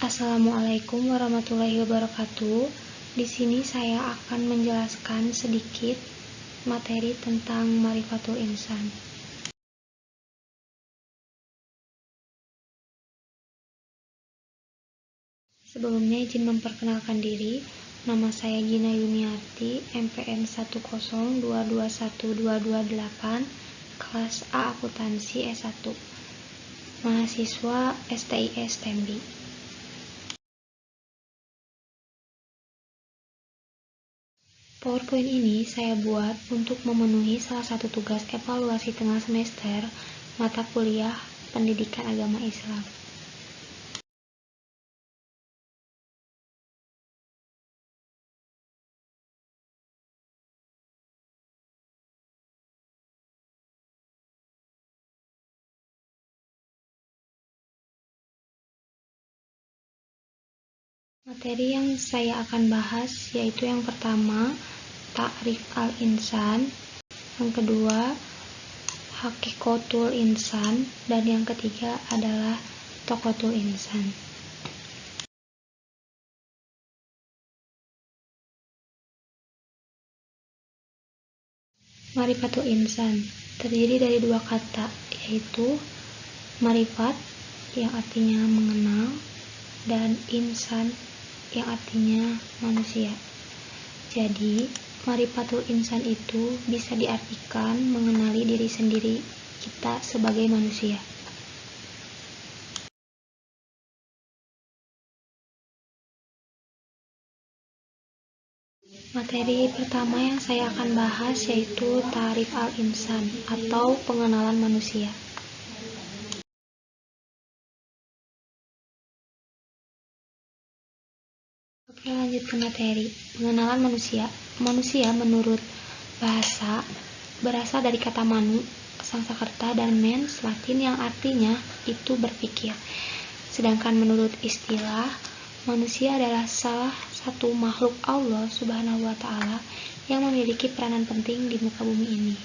Assalamualaikum warahmatullahi wabarakatuh. Di sini saya akan menjelaskan sedikit materi tentang Ma'rifatul Insan. Sebelumnya izin memperkenalkan diri. Nama saya Gina Yuniarti, MPN 102212228, kelas A Akuntansi S1, mahasiswa STIS Tembi. PowerPoint ini saya buat untuk memenuhi salah satu tugas evaluasi tengah semester mata kuliah Pendidikan Agama Islam. Materi yang saya akan bahas yaitu yang pertama, Ta'rif al-Insan, yang kedua, Hakikotul Insan, dan yang ketiga adalah Tokotul Insan. Ma'rifatul Insan terdiri dari dua kata, yaitu Ma'rifat yang artinya mengenal dan Insan yang artinya manusia. Jadi, Ma'rifatul Insan itu bisa diartikan mengenali diri sendiri kita sebagai manusia. Materi pertama yang saya akan bahas yaitu Ta'rif al-Insan atau pengenalan manusia. Oke, lanjut ke materi. Pengenalan manusia. Manusia menurut bahasa berasal dari kata manu, Sanskerta, dan mens, Latin, yang artinya itu berpikir. Sedangkan menurut istilah, manusia adalah salah satu makhluk Allah Subhanahu wa Ta'ala yang memiliki peranan penting di muka bumi ini.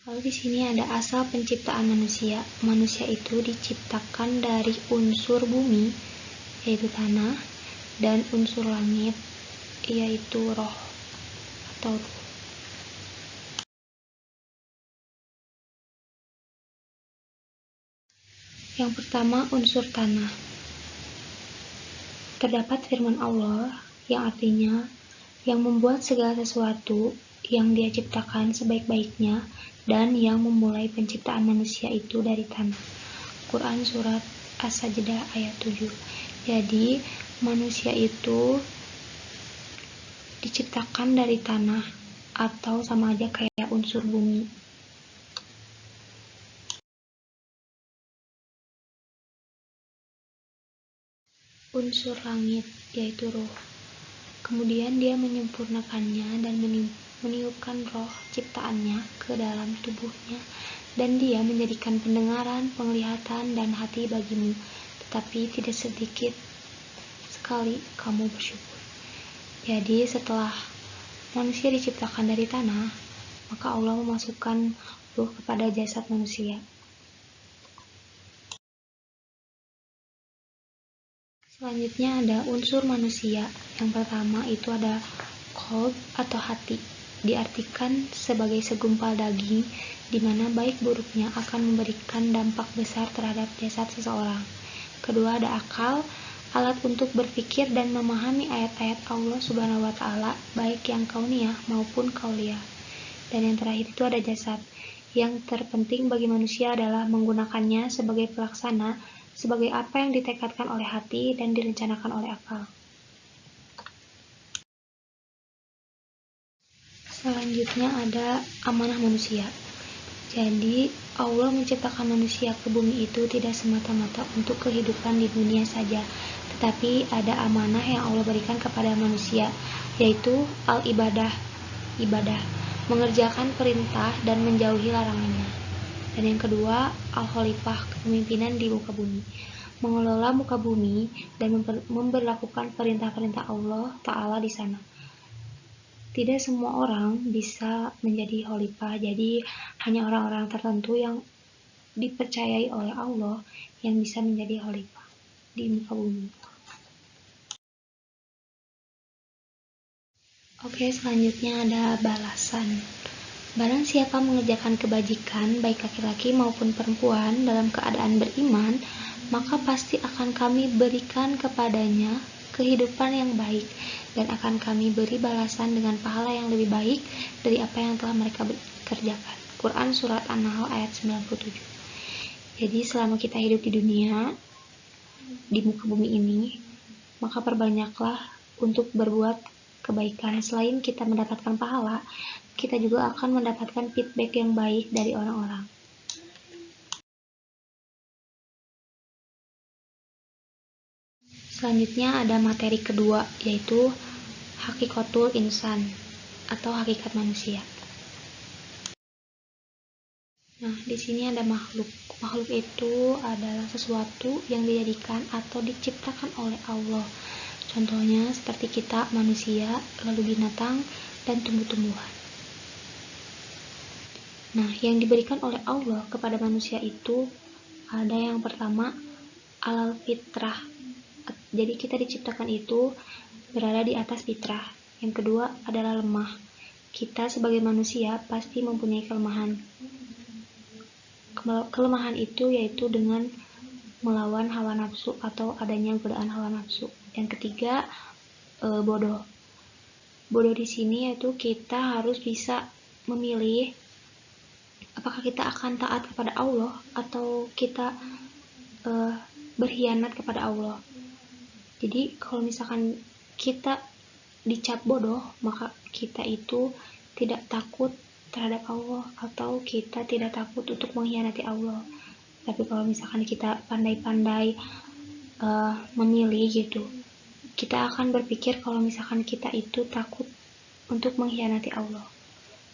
Lalu di sini ada asal penciptaan manusia. Manusia itu diciptakan dari unsur bumi, yaitu tanah, dan unsur langit, yaitu roh atau ruh. Yang pertama, unsur tanah. Terdapat firman Allah yang artinya yang membuat segala sesuatu yang Dia ciptakan sebaik-baiknya dan yang memulai penciptaan manusia itu dari tanah. Quran surat As-Sajdah ayat 7. Jadi, manusia itu diciptakan dari tanah atau sama aja kayak unsur bumi. Unsur langit yaitu roh. Kemudian dia menyempurnakannya dan meniupkan roh ciptaannya ke dalam tubuhnya, dan dia menjadikan pendengaran, penglihatan, dan hati bagimu, tetapi tidak sedikit sekali kamu bersyukur. Jadi setelah manusia diciptakan dari tanah, maka Allah memasukkan ruh kepada jasad manusia. Selanjutnya ada unsur manusia. Yang pertama itu ada qalb atau hati. Diartikan sebagai segumpal daging di mana baik buruknya akan memberikan dampak besar terhadap jasad seseorang. Kedua ada akal, alat untuk berpikir dan memahami ayat-ayat Allah Subhanahu wa Ta'ala, baik yang kauniyah maupun qauliyah. Dan yang terakhir itu ada jasad. Yang terpenting bagi manusia adalah menggunakannya sebagai pelaksana, sebagai apa yang ditekadkan oleh hati dan direncanakan oleh akal. Selanjutnya ada amanah manusia. Jadi, Allah menciptakan manusia ke bumi itu tidak semata-mata untuk kehidupan di dunia saja, tetapi ada amanah yang Allah berikan kepada manusia, yaitu al-ibadah, ibadah, mengerjakan perintah dan menjauhi larangannya. Dan yang kedua, al-khalifah, kepemimpinan di muka bumi, mengelola muka bumi dan memberlakukan perintah-perintah Allah Ta'ala di sana. Tidak semua orang bisa menjadi khalifah, jadi hanya orang-orang tertentu yang dipercayai oleh Allah yang bisa menjadi khalifah di muka bumi. Oke, selanjutnya ada balasan. Barang siapa mengerjakan kebajikan, baik laki-laki maupun perempuan, dalam keadaan beriman, maka pasti akan kami berikan kepadanya kehidupan yang baik, dan akan kami beri balasan dengan pahala yang lebih baik dari apa yang telah mereka kerjakan. Quran Surat An-Nahl ayat 97. Jadi selama kita hidup di dunia, di muka bumi ini, maka perbanyaklah untuk berbuat kebaikan. Selain kita mendapatkan pahala, kita juga akan mendapatkan feedback yang baik dari orang-orang. Selanjutnya ada materi kedua, yaitu hakikatul insan atau hakikat manusia. Nah, di sini ada makhluk. Makhluk itu adalah sesuatu yang dijadikan atau diciptakan oleh Allah. Contohnya seperti kita, manusia, lalu binatang, dan tumbuh-tumbuhan. Nah, yang diberikan oleh Allah kepada manusia itu ada yang pertama, alal fitrah. Jadi kita diciptakan itu berada di atas fitrah. Yang kedua adalah lemah. Kita sebagai manusia pasti mempunyai kelemahan. Kelemahan itu yaitu dengan melawan hawa nafsu atau adanya godaan hawa nafsu. Yang ketiga, bodoh. Bodoh di sini yaitu kita harus bisa memilih apakah kita akan taat kepada Allah atau kita berkhianat kepada Allah. Jadi kalau misalkan kita dicap bodoh, maka kita itu tidak takut terhadap Allah, atau kita tidak takut untuk mengkhianati Allah. Tapi kalau misalkan kita pandai-pandai memilih gitu, kita akan berpikir kalau misalkan kita itu takut untuk mengkhianati Allah.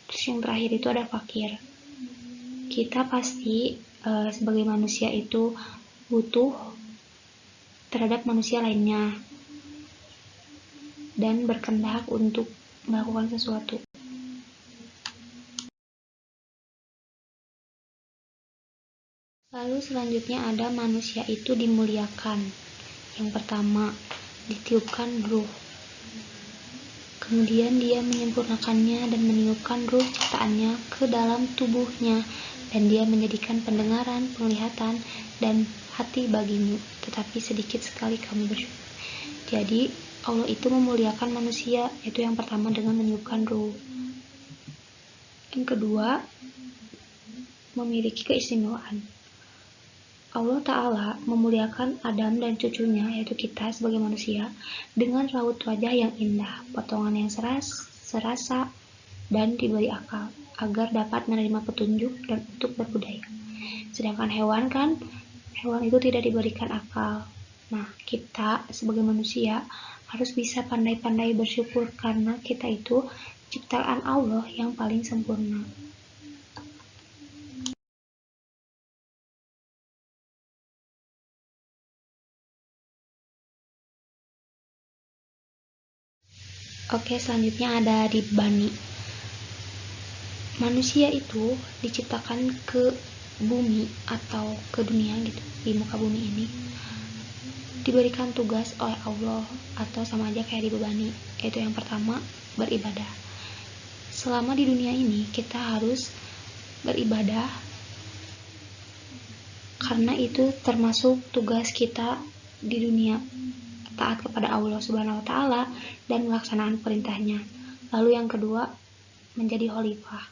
Terus yang terakhir itu ada fakir. Kita pasti sebagai manusia itu butuh terhadap manusia lainnya dan berkehendak untuk melakukan sesuatu. Lalu selanjutnya ada manusia itu dimuliakan. Yang pertama, ditiupkan ruh. Kemudian dia menyempurnakannya dan meniupkan ruh ciptaannya ke dalam tubuhnya, dan dia menjadikan pendengaran, penglihatan, dan hati bagimu, tetapi sedikit sekali kamu bersyukur. Jadi Allah itu memuliakan manusia, yaitu yang pertama dengan meniupkan ruh. Yang kedua, memiliki keistimewaan. Allah Ta'ala memuliakan Adam dan cucunya, yaitu kita sebagai manusia, dengan raut wajah yang indah, potongan yang serasa, dan diberi akal, agar dapat menerima petunjuk dan untuk berbudaya. Sedangkan hewan itu tidak diberikan akal. Nah, kita sebagai manusia harus bisa pandai-pandai bersyukur karena kita itu ciptaan Allah yang paling sempurna. Oke, selanjutnya ada di bani. Manusia itu diciptakan ke bumi atau ke dunia gitu, di muka bumi ini diberikan tugas oleh Allah atau sama aja kayak dibebani, yaitu yang pertama beribadah. Selama di dunia ini kita harus beribadah karena itu termasuk tugas kita di dunia, taat kepada Allah Subhanahu wa Ta'ala dan melaksanakan perintahnya. Lalu yang kedua, menjadi khalifah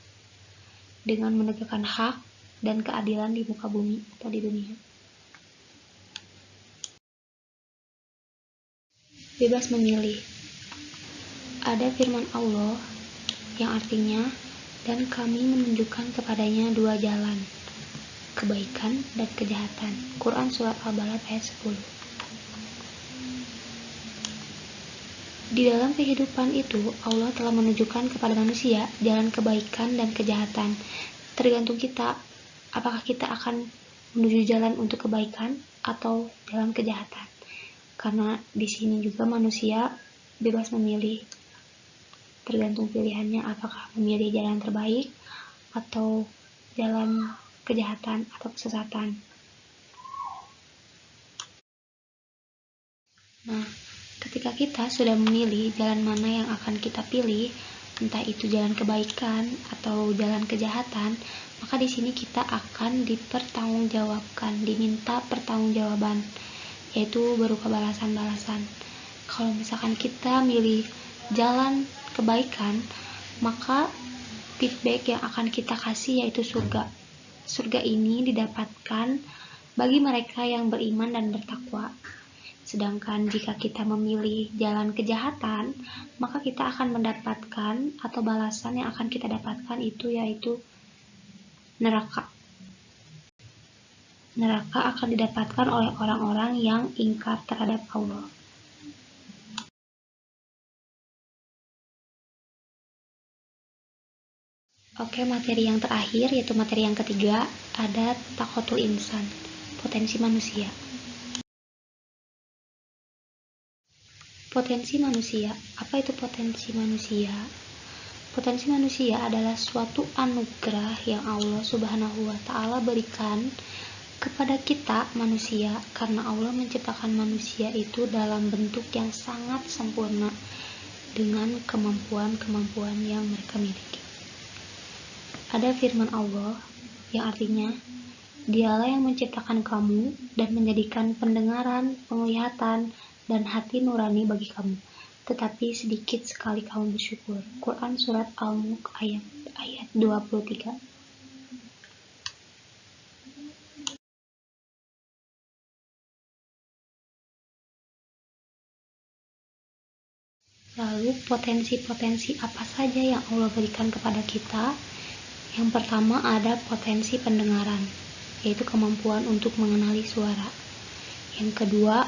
dengan menegakkan hak dan keadilan di muka bumi atau di dunia. Bebas memilih. Ada firman Allah yang artinya, dan kami menunjukkan kepadanya dua jalan, kebaikan dan kejahatan. Quran Surat Al-Balad ayat 10. Di dalam kehidupan itu, Allah telah menunjukkan kepada manusia jalan kebaikan dan kejahatan. Tergantung kita, apakah kita akan menuju jalan untuk kebaikan atau jalan kejahatan. Karena di sini juga manusia bebas memilih. tergantung pilihannya, apakah memilih jalan terbaik atau jalan kejahatan atau kesesatan. Nah, ketika kita sudah memilih jalan mana yang akan kita pilih, entah itu jalan kebaikan atau jalan kejahatan, maka di sini kita akan dipertanggungjawabkan, diminta pertanggungjawaban, yaitu berupa balasan-balasan. Kalau misalkan kita milih jalan kebaikan, maka feedback yang akan kita kasih yaitu surga. Surga ini didapatkan bagi mereka yang beriman dan bertakwa. Sedangkan jika kita memilih jalan kejahatan, maka kita akan mendapatkan atau balasan yang akan kita dapatkan itu yaitu neraka. Neraka akan didapatkan oleh orang-orang yang ingkar terhadap Allah. Oke, materi yang terakhir yaitu materi yang ketiga, ada takotul insan, potensi manusia. Potensi manusia. Apa itu potensi manusia? Potensi manusia adalah suatu anugerah yang Allah Subhanahu wa Ta'ala berikan kepada kita manusia, karena Allah menciptakan manusia itu dalam bentuk yang sangat sempurna dengan kemampuan-kemampuan yang mereka miliki. Ada firman Allah yang artinya, Dialah yang menciptakan kamu dan menjadikan pendengaran, penglihatan, dan hati nurani bagi kamu, tetapi sedikit sekali kamu bersyukur. Quran Surat Al-Mulk ayat 23. Lalu potensi-potensi apa saja yang Allah berikan kepada kita? Yang pertama ada potensi pendengaran, yaitu kemampuan untuk mengenali suara. Yang kedua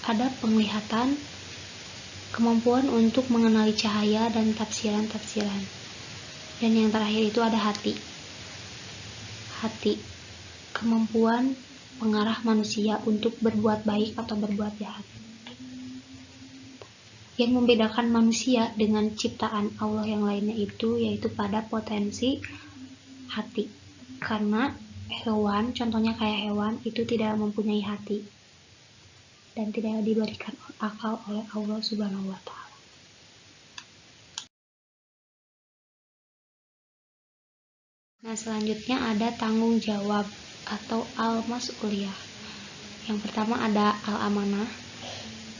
ada penglihatan, kemampuan untuk mengenali cahaya dan tafsiran-tafsiran. Dan yang terakhir itu ada hati. Hati, kemampuan mengarah manusia untuk berbuat baik atau berbuat jahat. Yang membedakan manusia dengan ciptaan Allah yang lainnya itu yaitu pada potensi hati. Karena hewan, contohnya kayak hewan, itu tidak mempunyai hati dan tidak diberikan akal oleh Allah Subhanahu wa Ta'ala. Nah, selanjutnya ada tanggung jawab atau al-mas'uliyah. Yang pertama ada al-amanah,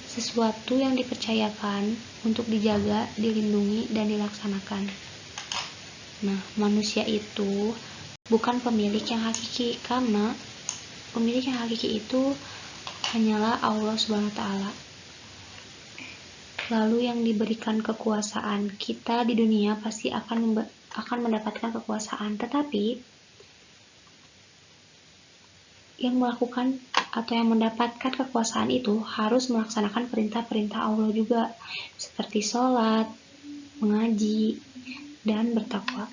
sesuatu yang dipercayakan untuk dijaga, dilindungi, dan dilaksanakan. Nah, manusia itu bukan pemilik yang hakiki, karena pemilik yang hakiki itu hanyalah Allah Subhanahu wa Ta'ala. Lalu yang diberikan kekuasaan, kita di dunia pasti akan mendapatkan kekuasaan, tetapi yang melakukan atau yang mendapatkan kekuasaan itu harus melaksanakan perintah-perintah Allah juga, seperti sholat, mengaji, dan bertakwa.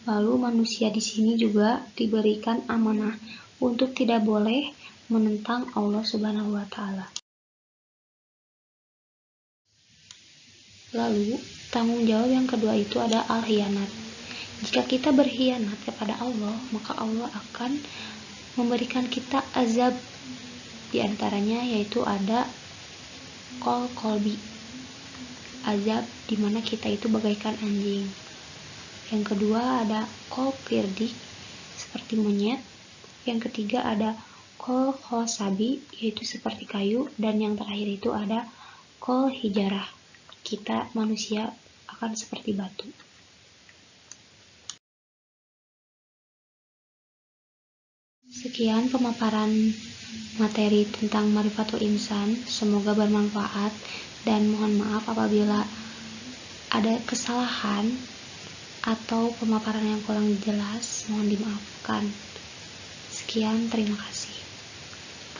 Lalu manusia di sini juga diberikan amanah untuk tidak boleh menentang Allah Subhanahu wa Ta'ala. Lalu tanggung jawab yang kedua itu ada al-khianat. Jika kita berkhianat kepada Allah, maka Allah akan memberikan kita azab. Di antaranya yaitu ada qalbi, azab di mana kita itu bagaikan anjing. Yang kedua ada qirdi, seperti monyet. Yang ketiga ada khosabi, yaitu seperti kayu. Dan yang terakhir itu ada hijarah, kita manusia akan seperti batu. Sekian pemaparan materi tentang Ma'rifatul Insan, semoga bermanfaat dan mohon maaf apabila ada kesalahan atau pemaparan yang kurang jelas, mohon dimaafkan. Sekian, terima kasih.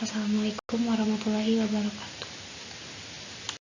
Wassalamualaikum warahmatullahi wabarakatuh.